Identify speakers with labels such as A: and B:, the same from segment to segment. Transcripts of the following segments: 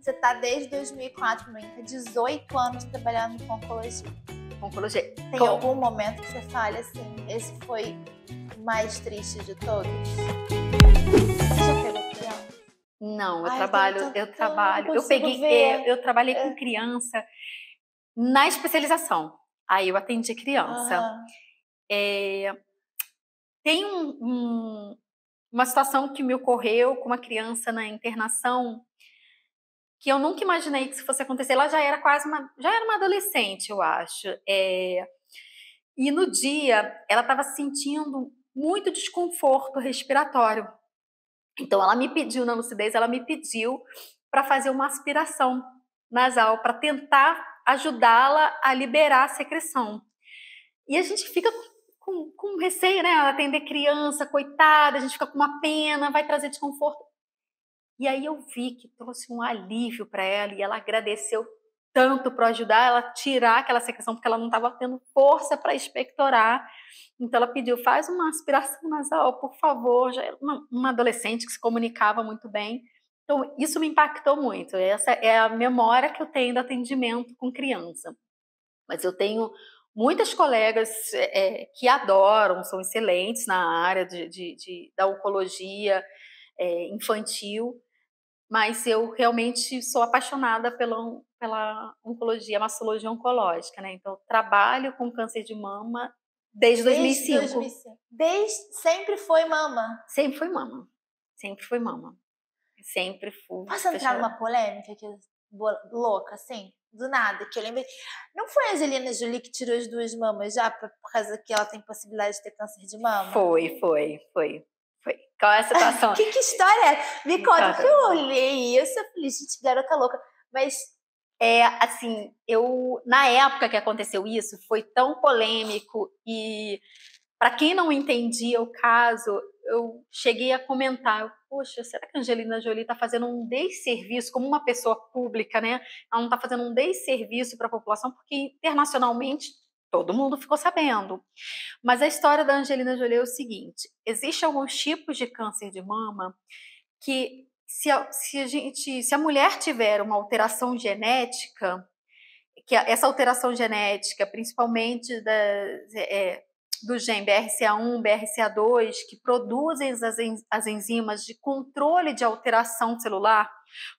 A: Você tá desde 2004, no INCA, 18 anos trabalhando com oncologia.
B: Oncologia.
A: Tem algum momento que você fale assim, esse foi o mais triste de todos? Você já pegou criança?
B: Não, eu
A: Ai,
B: trabalho.
A: não
B: Eu
A: consigo ver.
B: eu trabalhei com criança na especialização. Aí eu atendi criança.
A: Aham.
B: Tem uma situação que me ocorreu com uma criança na internação que eu nunca imaginei que isso fosse acontecer. Ela já era uma adolescente, eu acho. E no dia, ela estava sentindo muito desconforto respiratório. Então, ela me pediu, na lucidez, para fazer uma aspiração nasal, para tentar ajudá-la a liberar a secreção. E a gente fica com receio, né? Atender criança, coitada, a gente fica com uma pena, vai trazer desconforto. E aí eu vi que trouxe um alívio para ela e ela agradeceu tanto para ajudar ela a tirar aquela secreção, porque ela não estava tendo força para expectorar. Então ela pediu, faz uma aspiração nasal, por favor. Já era uma adolescente que se comunicava muito bem. Então isso me impactou muito. Essa é a memória que eu tenho do atendimento com criança. Mas eu tenho muitas colegas que adoram, são excelentes na área da oncologia infantil, mas eu realmente sou apaixonada pela oncologia, mastologia oncológica, né? Então, eu trabalho com câncer de mama desde 2005.
A: Sempre foi mama?
B: Sempre foi mama. Sempre foi mama. Sempre fui.
A: Posso entrar numa polêmica aqui, louca, assim? Do nada, que eu lembrei. Não foi a Angelina Jolie que tirou as 2 mamas já por causa que ela tem possibilidade de ter câncer de mama?
B: Foi. Qual é a situação?
A: Que história é? Me conta, porque eu olhei isso, eu falei, gente, garota louca. Mas
B: assim, na época que aconteceu isso, foi tão polêmico e para quem não entendia o caso, eu cheguei a comentar, poxa, será que a Angelina Jolie está fazendo um desserviço como uma pessoa pública, né? Ela não está fazendo um desserviço para a população, porque internacionalmente todo mundo ficou sabendo. Mas a história da Angelina Jolie é o seguinte, existem alguns tipos de câncer de mama que se a mulher tiver uma alteração genética, que essa alteração genética, principalmente do gene BRCA1, BRCA2, que produzem as enzimas de controle de alteração celular,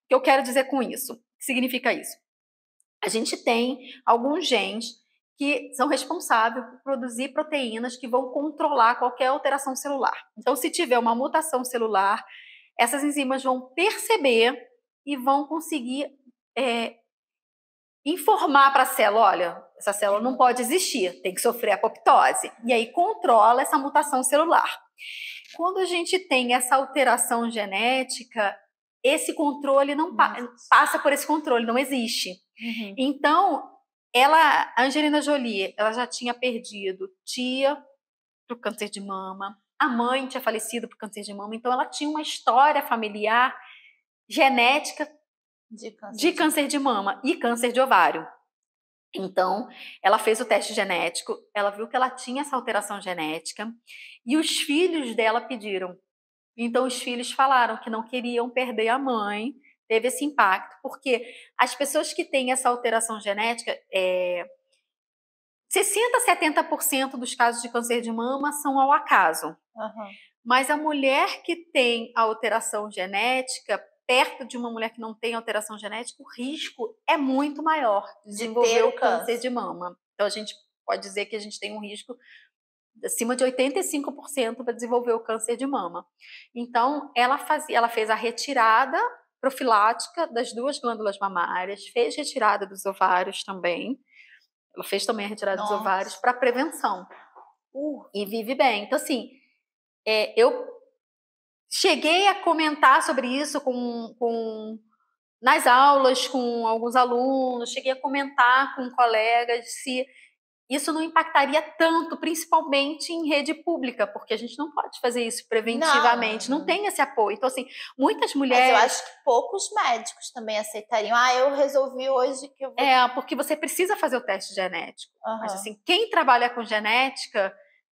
B: o que eu quero dizer com isso? O que significa isso? A gente tem alguns genes que são responsáveis por produzir proteínas que vão controlar qualquer alteração celular. Então, se tiver uma mutação celular, essas enzimas vão perceber e vão conseguir informar para a célula, olha, essa célula não pode existir, tem que sofrer apoptose. E aí controla essa mutação celular. Quando a gente tem essa alteração genética, esse controle não passa por esse controle, não existe.
A: Uhum.
B: Então, a Angelina Jolie, ela já tinha perdido tia para o câncer de mama, a mãe tinha falecido por câncer de mama, então ela tinha uma história familiar genética de câncer de mama e câncer de ovário. Então, ela fez o teste genético, ela viu que ela tinha essa alteração genética e os filhos dela pediram. Então, os filhos falaram que não queriam perder a mãe, teve esse impacto, porque as pessoas que têm essa alteração genética, 60% a 70% dos casos de câncer de mama são ao acaso.
A: Uhum.
B: Mas a mulher que tem a alteração genética, perto de uma mulher que não tem alteração genética, o risco é muito maior de desenvolver o câncer de mama. Então, a gente pode dizer que a gente tem um risco acima de 85% para desenvolver o câncer de mama. Então, ela fez a retirada profilática das 2 glândulas mamárias, fez retirada dos ovários também. Ela fez também a retirada dos ovários para prevenção. E vive bem. Então, assim, eu cheguei a comentar sobre isso nas aulas com alguns alunos, cheguei a comentar com colegas se isso não impactaria tanto, principalmente em rede pública, porque a gente não pode fazer isso preventivamente, não tem esse apoio. Então, assim, muitas mulheres...
A: Mas eu acho que poucos médicos também aceitariam. Eu resolvi hoje que eu vou...
B: porque você precisa fazer o teste genético. Mas, assim, quem trabalha com genética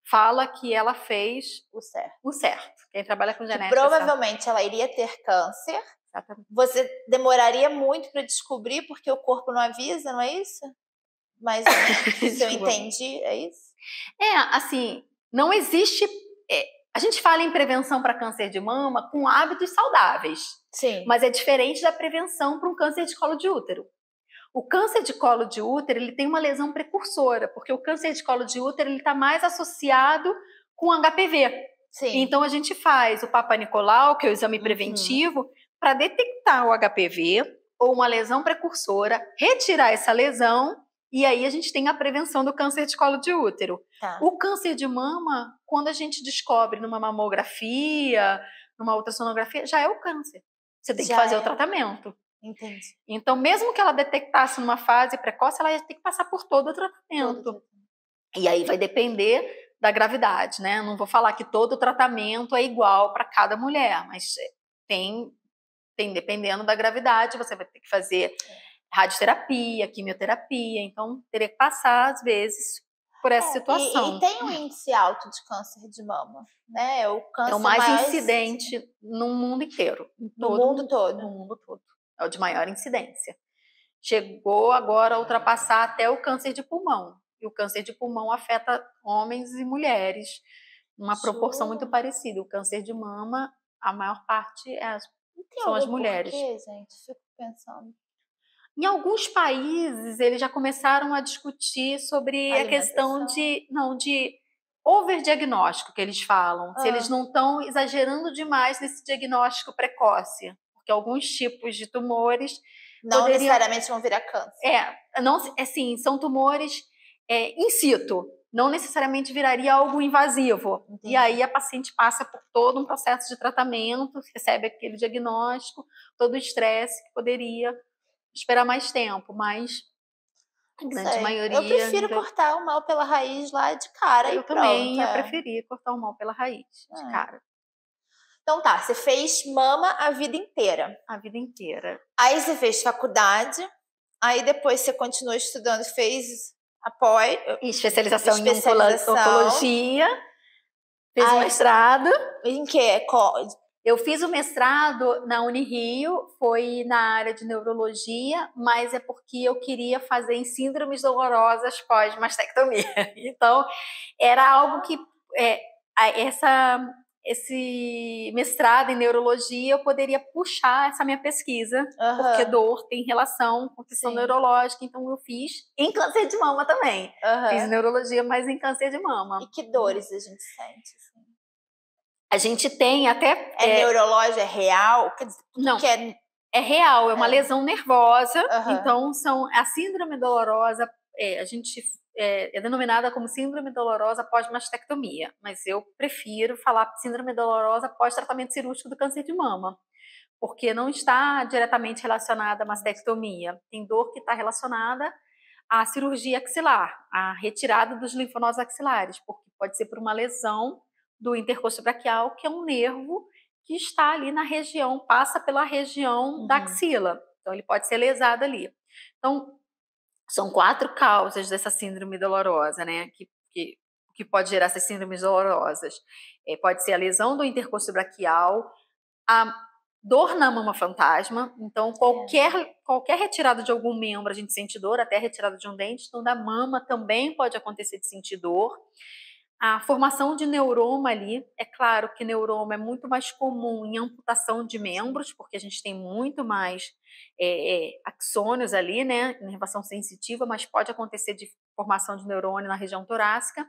B: fala que ela fez
A: o certo.
B: Quem trabalha com genética...
A: Que provavelmente ela iria ter câncer
B: Exatamente.
A: Você demoraria muito para descobrir porque o corpo não avisa, não é isso? Mas se eu entendi, é isso?
B: Assim, não existe... a gente fala em prevenção para câncer de mama com hábitos saudáveis.
A: Sim.
B: Mas é diferente da prevenção para um câncer de colo de útero. O câncer de colo de útero, ele tem uma lesão precursora, porque o câncer de colo de útero, ele está mais associado com HPV.
A: Sim.
B: Então, a gente faz o Papa Nicolau, que é o exame preventivo, para detectar o HPV ou uma lesão precursora, retirar essa lesão, e aí a gente tem a prevenção do câncer de colo de útero.
A: Tá.
B: O câncer de mama, quando a gente descobre numa mamografia, numa ultrassonografia, já é o câncer. Você tem que fazer o tratamento.
A: Entendi.
B: Então, mesmo que ela detectasse numa fase precoce, ela ia ter que passar por todo o tratamento. E aí vai depender da gravidade, né? Não vou falar que todo tratamento é igual para cada mulher, mas tem dependendo da gravidade, você vai ter que fazer radioterapia, quimioterapia, então teria que passar, às vezes, por essa situação.
A: E tem um índice alto de câncer de mama, né? O câncer
B: é o mais incidente no mundo inteiro.
A: No mundo todo?
B: No mundo todo. É o de maior incidência. Chegou agora a ultrapassar até o câncer de pulmão. E o câncer de pulmão afeta homens e mulheres, numa proporção muito parecida. O câncer de mama, a maior parte são as mulheres.
A: Por quê, gente? Fico pensando.
B: Em alguns países, eles já começaram a discutir sobre a questão de overdiagnóstico, que eles falam. Se eles não estão exagerando demais nesse diagnóstico precoce. Porque alguns tipos de tumores
A: não necessariamente vão virar câncer.
B: Assim, são tumores in situ. Não necessariamente viraria algo invasivo. Entendi. E aí a paciente passa por todo um processo de tratamento, recebe aquele diagnóstico, todo o estresse que poderia esperar mais tempo, mas a grande maioria...
A: Eu prefiro cortar o mal pela raiz lá de cara.
B: Eu também ia preferir cortar o mal pela raiz, de cara.
A: Então tá, você fez mama a vida inteira.
B: A vida inteira.
A: Aí você fez faculdade, aí depois você continuou estudando, fez
B: especialização em oncologia, fez mestrado.
A: Em que?
B: Eu fiz o mestrado na Unirio, foi na área de neurologia, mas é porque eu queria fazer em síndromes dolorosas pós-mastectomia. Então, era algo que esse mestrado em neurologia eu poderia puxar essa minha pesquisa, porque dor tem relação com questão neurológica, então eu fiz em câncer de mama também. Fiz neurologia, mas em câncer de mama.
A: E que dores a gente sente? Assim?
B: A gente tem até...
A: neurológica, é real?
B: Não, é real, é uma lesão nervosa, então a síndrome dolorosa, a gente... é denominada como síndrome dolorosa pós-mastectomia, mas eu prefiro falar síndrome dolorosa pós-tratamento cirúrgico do câncer de mama, porque não está diretamente relacionada à mastectomia. Tem dor que está relacionada à cirurgia axilar, à retirada dos linfonodos axilares, porque pode ser por uma lesão do intercosto braquial, que é um nervo que está ali na região, passa pela região da axila, então ele pode ser lesado ali. Então, são 4 causas dessa síndrome dolorosa, né? Que pode gerar essas síndromes dolorosas. Pode ser a lesão do intercosto braquial, a dor na mama fantasma. Então, qualquer retirada de algum membro a gente sente dor, até a retirada de um dente. Então, da mama também pode acontecer de sentir dor. A formação de neuroma ali, é claro que neuroma é muito mais comum em amputação de membros, porque a gente tem muito mais axônios ali, né, inervação sensitiva, mas pode acontecer de formação de neurônio na região torácica,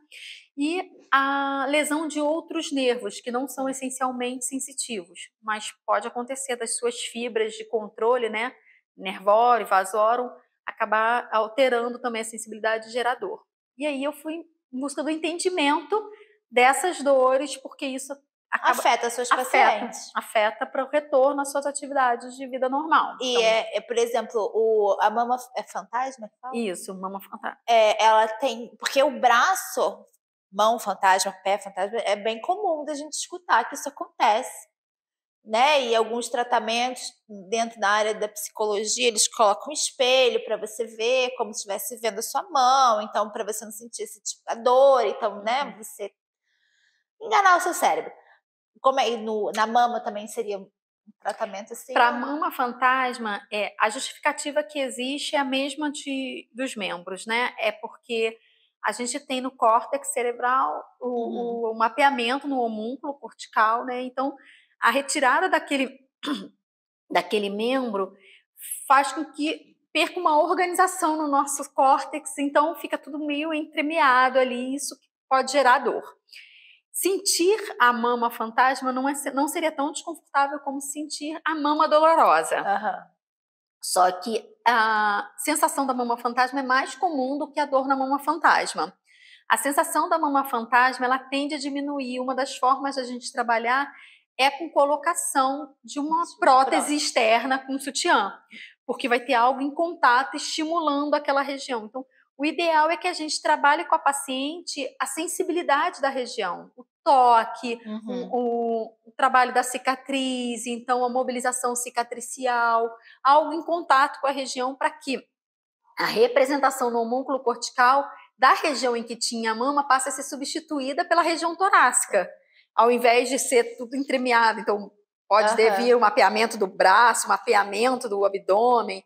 B: e a lesão de outros nervos, que não são essencialmente sensitivos, mas pode acontecer das suas fibras de controle, né, nervório, vasórum, acabar alterando também a sensibilidade de gerar dor. E aí eu fui em busca do entendimento dessas dores, porque isso
A: afeta seus pacientes.
B: Afeta para o retorno às suas atividades de vida normal.
A: E então, por exemplo, a mama é fantasma? Que fala?
B: Isso, mama fantasma.
A: Ela tem... Porque o braço, mão fantasma, pé fantasma, é bem comum da gente escutar que isso acontece. Né? E alguns tratamentos dentro da área da psicologia, eles colocam um espelho para você ver como se estivesse vendo a sua mão, então para você não sentir esse tipo de dor, então, né, você enganar o seu cérebro. Como na mama também seria Um tratamento assim.
B: Para mama fantasma, a justificativa que existe é a mesma dos membros, né? É porque a gente tem no córtex cerebral o mapeamento no homúnculo cortical, né? Então, a retirada daquele membro faz com que perca uma organização no nosso córtex, então fica tudo meio entremeado ali, isso pode gerar dor. Sentir a mama fantasma não seria tão desconfortável como sentir a mama dolorosa. Só que a sensação da mama fantasma é mais comum do que a dor na mama fantasma. A sensação da mama fantasma, ela tende a diminuir. Uma das formas da gente trabalhar é com colocação de uma prótese externa com sutiã, porque vai ter algo em contato estimulando aquela região. Então, o ideal é que a gente trabalhe com a paciente a sensibilidade da região, o toque, o trabalho da cicatriz, então a mobilização cicatricial, algo em contato com a região para que a representação no homúnculo cortical da região em que tinha a mama passe a ser substituída pela região torácica, ao invés de ser tudo entremeado. Então, pode vir o mapeamento do braço, mapeamento do abdômen,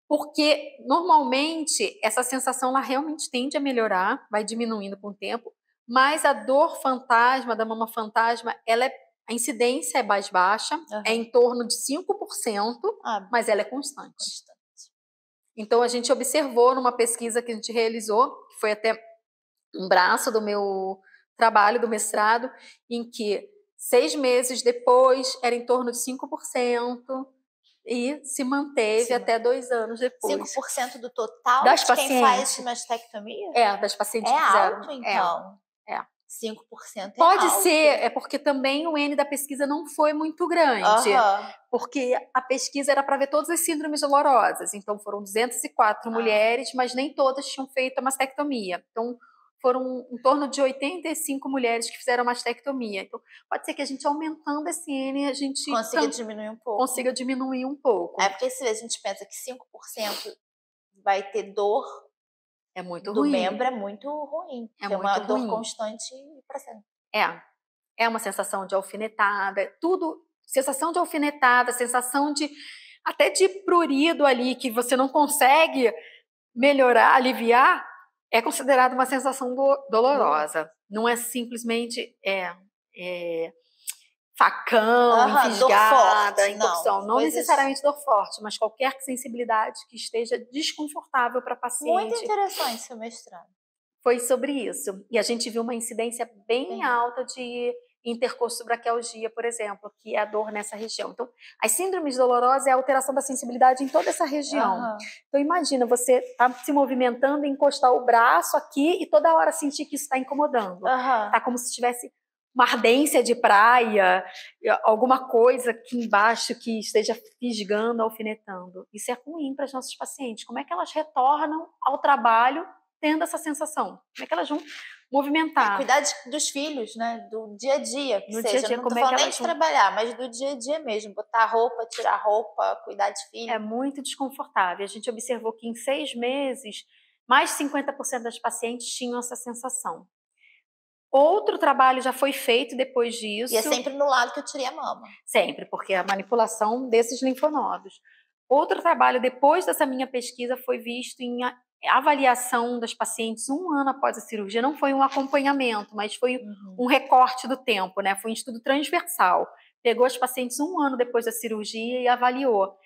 B: porque normalmente essa sensação ela realmente tende a melhorar, vai diminuindo com o tempo, mas a dor fantasma, da mama fantasma, a incidência é mais baixa, é em torno de 5%, mas ela é constante. Então, a gente observou numa pesquisa que a gente realizou, que foi até um braço do meu trabalho, do mestrado, em que 6 meses depois era em torno de 5%, e se manteve até 2 anos depois.
A: 5% do total
B: das
A: de
B: pacientes.
A: Quem faz mastectomia?
B: Das pacientes que
A: fizeram.
B: Alto,
A: então. 5%
B: Pode
A: alto.
B: ser, é porque também o N da pesquisa não foi muito grande, porque a pesquisa era para ver todas as síndromes dolorosas, então foram 204 mulheres, mas nem todas tinham feito a mastectomia, então foram em torno de 85 mulheres que fizeram a mastectomia, então pode ser que a gente aumentando esse N, a gente consiga diminuir um pouco.
A: É porque se a gente pensa que 5% vai ter dor,
B: é muito
A: do
B: ruim.
A: membro é muito ruim. É uma dor constante para sempre.
B: É uma sensação de alfinetada, tudo, sensação de alfinetada, sensação de até de prurido ali, que você não consegue melhorar, aliviar, é considerado uma sensação dolorosa. Não é simplesmente facão, enfisgada, intorção. Não necessariamente dor forte, mas qualquer sensibilidade que esteja desconfortável para a paciente.
A: Muito interessante seu mestrado.
B: Foi sobre isso. E a gente viu uma incidência bem alta de intercostobraquialgia, por exemplo, que é a dor nessa região. Então, as síndromes dolorosas é a alteração da sensibilidade em toda essa região. Então, imagina, você tá se movimentando e encostar o braço aqui e toda hora sentir que isso está incomodando. Tá como se tivesse uma ardência de praia, alguma coisa aqui embaixo que esteja fisgando, alfinetando. Isso é ruim para as nossas pacientes. Como é que elas retornam ao trabalho tendo essa sensação? Como é que elas vão movimentar?
A: Cuidar dos filhos, né? Do dia a dia. Não tô falando nem de trabalhar, mas do dia a dia mesmo. Botar roupa, tirar roupa, cuidar de filho.
B: É muito desconfortável. A gente observou que em 6 meses, mais de 50% das pacientes tinham essa sensação. Outro trabalho já foi feito depois disso.
A: E é sempre no lado que eu tirei a mama.
B: Sempre, porque é a manipulação desses linfonodos. Outro trabalho depois dessa minha pesquisa foi visto em avaliação das pacientes 1 ano após a cirurgia. Não foi um acompanhamento, mas foi um recorte do tempo, né? Foi um estudo transversal. Pegou as pacientes 1 ano depois da cirurgia e avaliou.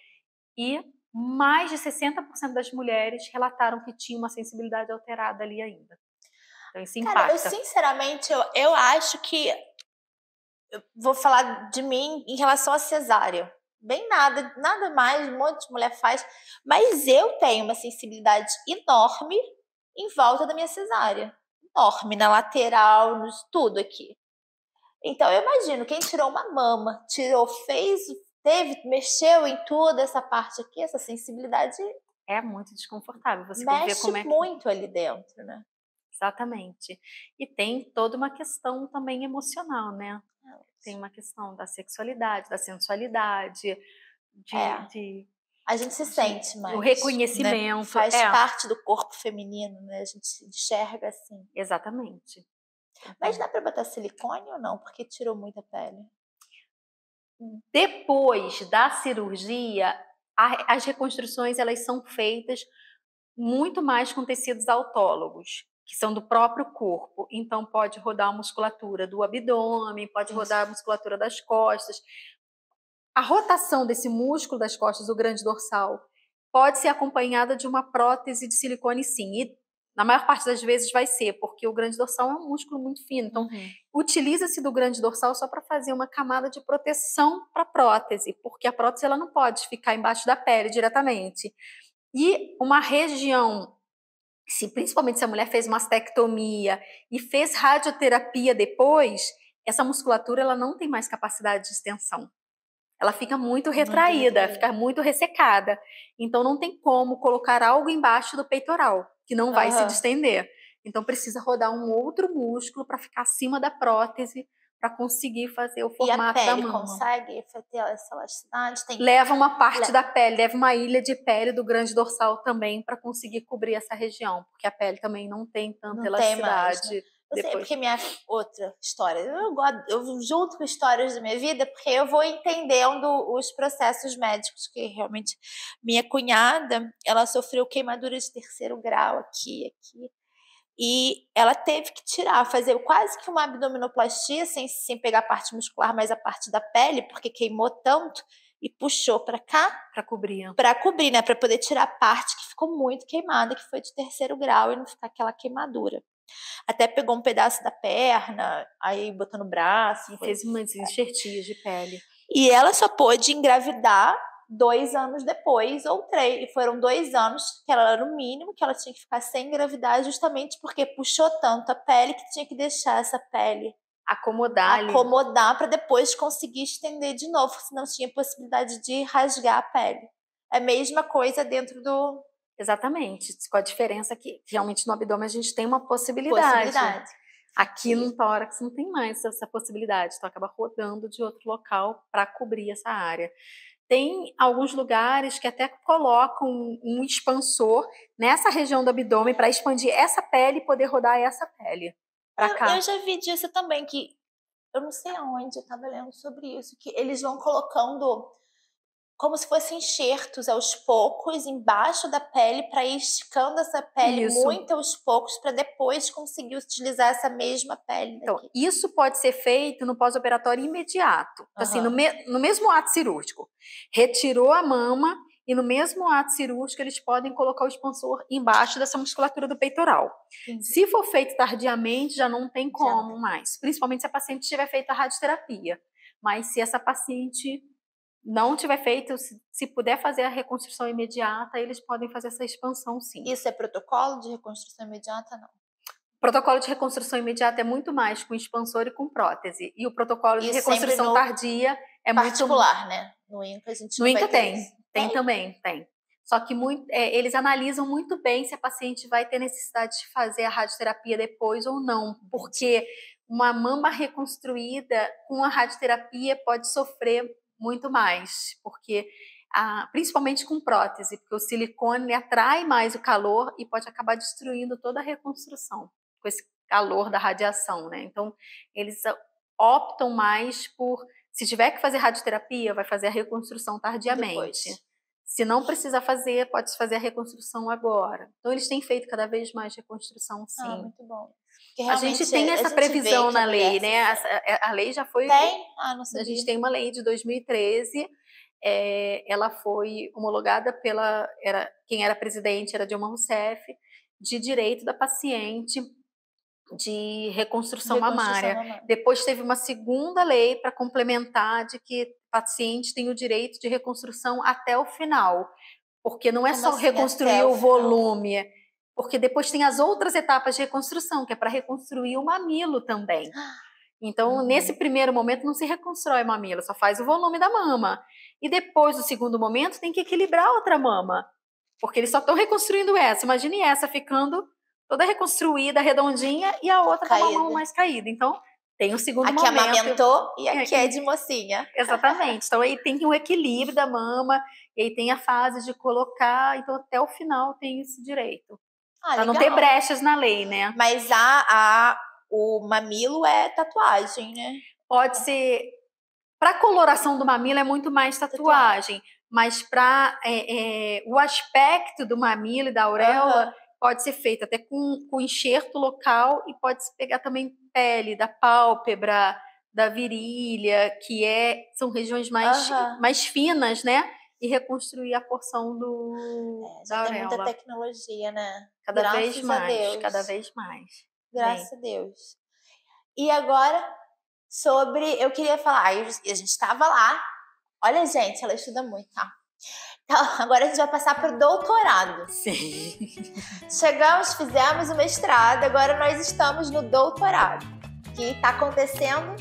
B: E mais de 60% das mulheres relataram que tinha uma sensibilidade alterada ali ainda. Então, isso impacta.
A: Cara, eu sinceramente, eu acho que... Eu vou falar de mim em relação à cesárea. Bem nada mais, um monte de mulher faz. Mas eu tenho uma sensibilidade enorme em volta da minha cesárea. Enorme, na lateral, tudo aqui. Então, eu imagino, quem tirou uma mama, mexeu em toda essa parte aqui, essa sensibilidade...
B: É muito desconfortável. Você
A: mexe como muito ali dentro, né?
B: Exatamente. E tem toda uma questão também emocional, né? Tem uma questão da sexualidade, da sensualidade,
A: a gente se sente mais.
B: O reconhecimento.
A: Né? Faz parte do corpo feminino, né? A gente se enxerga assim.
B: Exatamente.
A: Mas dá para botar silicone ou não? Porque tirou muita pele.
B: Depois da cirurgia, as reconstruções elas são feitas muito mais com tecidos autólogos, que são do próprio corpo. Então, pode rodar a musculatura do abdômen, pode rodar a musculatura das costas. A rotação desse músculo das costas, o grande dorsal, pode ser acompanhada de uma prótese de silicone, sim. E na maior parte das vezes vai ser, porque o grande dorsal é um músculo muito fino. Então, utiliza-se do grande dorsal só para fazer uma camada de proteção para a prótese, porque a prótese ela não pode ficar embaixo da pele diretamente. E uma região, principalmente se a mulher fez mastectomia e fez radioterapia depois, essa musculatura ela não tem mais capacidade de extensão. Ela fica muito retraída, fica muito ressecada. Então, não tem como colocar algo embaixo do peitoral, que não vai se distender. Então, precisa rodar um outro músculo para ficar acima da prótese, para conseguir fazer o formato da mama.
A: E a pele consegue ter essa elasticidade?
B: Leva uma parte da pele, leva uma ilha de pele do grande dorsal também para conseguir cobrir essa região, porque a pele também não tem tanta elasticidade.
A: Tem mais, né? Eu sei, porque minha outra história, eu junto com histórias da minha vida, porque eu vou entendendo os processos médicos, que realmente minha cunhada, ela sofreu queimadura de 3º grau aqui, e ela teve que tirar, fazer quase que uma abdominoplastia, sem pegar a parte muscular, mas a parte da pele, porque queimou tanto, e puxou para cá.
B: Para cobrir,
A: né? Para poder tirar a parte que ficou muito queimada, que foi de 3º grau, e não ficar aquela queimadura. Até pegou um pedaço da perna, aí botou no braço.
B: Fez umas enxertias de pele.
A: E ela só pôde engravidar 2 anos depois, ou 3. E foram 2 anos que ela era o mínimo, que ela tinha que ficar sem engravidar, justamente porque puxou tanto a pele que tinha que deixar essa pele acomodar para depois conseguir estender de novo, senão tinha possibilidade de rasgar a pele. É a mesma coisa dentro do...
B: Exatamente, com a diferença que realmente no abdômen a gente tem uma possibilidade. Aqui no tórax não tem mais essa possibilidade, então acaba rodando de outro local para cobrir essa área. Tem alguns lugares que até colocam um expansor nessa região do abdômen para expandir essa pele e poder rodar essa pele para cá.
A: Eu já vi disso também, que eu não sei aonde, eu estava lendo sobre isso, que eles vão colocando como se fossem enxertos aos poucos embaixo da pele, para ir esticando essa pele muito aos poucos, para depois conseguir utilizar essa mesma pele daqui.
B: Então, isso pode ser feito no pós-operatório imediato. Então, assim, no mesmo ato cirúrgico. Retirou a mama e no mesmo ato cirúrgico eles podem colocar o expansor embaixo dessa musculatura do peitoral. Se for feito tardiamente, já não tem como mais. Principalmente se a paciente tiver feito a radioterapia. Mas se essa paciente não tiver feito, se puder fazer a reconstrução imediata, eles podem fazer essa expansão, sim.
A: Isso é protocolo de reconstrução imediata, não?
B: O protocolo de reconstrução imediata é muito mais com expansor e com prótese. E o protocolo de reconstrução tardia é muito...
A: particular, né? No INCA a gente não vai ter isso.
B: Tem também. Só que eles analisam muito bem se a paciente vai ter necessidade de fazer a radioterapia depois ou não. Porque uma mama reconstruída com a radioterapia pode sofrer muito mais, porque principalmente com prótese, porque o silicone atrai mais o calor e pode acabar destruindo toda a reconstrução com esse calor da radiação, né? Então, eles optam mais por, se tiver que fazer radioterapia, vai fazer a reconstrução tardiamente. Se não precisa fazer, pode fazer a reconstrução agora. Então, eles têm feito cada vez mais reconstrução, sim.
A: Muito bom.
B: A gente tem essa previsão na lei, né? A lei já foi...
A: Tem? Não sabia.
B: A gente tem uma lei de 2013, ela foi homologada quem era presidente era Dilma Rousseff, de direito da paciente de reconstrução mamária. Depois teve uma segunda lei para complementar de que o paciente tem o direito de reconstrução até o final, porque não é só reconstruir o volume, porque depois tem as outras etapas de reconstrução, que é para reconstruir o mamilo também. Então, nesse primeiro momento, não se reconstrói o mamilo, só faz o volume da mama. E depois, no segundo momento, tem que equilibrar a outra mama, porque eles só estão reconstruindo essa. Imagine essa ficando toda reconstruída, redondinha, e a outra com a mama mais caída. Então, tem o segundo momento.
A: Aqui amamentou e aqui é de mocinha.
B: Exatamente. Então, aí tem um equilíbrio da mama, e aí tem a fase de colocar, então até o final tem esse direito. Para não ter brechas na lei, né?
A: Mas o mamilo é tatuagem, né?
B: Pode ser Para coloração do mamilo é muito mais tatuagem, mas para o aspecto do mamilo e da auréola pode ser feito até com enxerto local e pode se pegar também pele da pálpebra, da virilha, que são regiões mais finas, né? E reconstruir a porção da auréola.
A: Tem muita tecnologia, né?
B: Cada vez mais.
A: Graças a Deus. E agora, eu queria falar, a gente estava lá. Olha, gente, ela estuda muito, tá? Então, agora a gente vai passar para o doutorado.
B: Sim.
A: Fizemos o mestrado, agora nós estamos no doutorado, que está acontecendo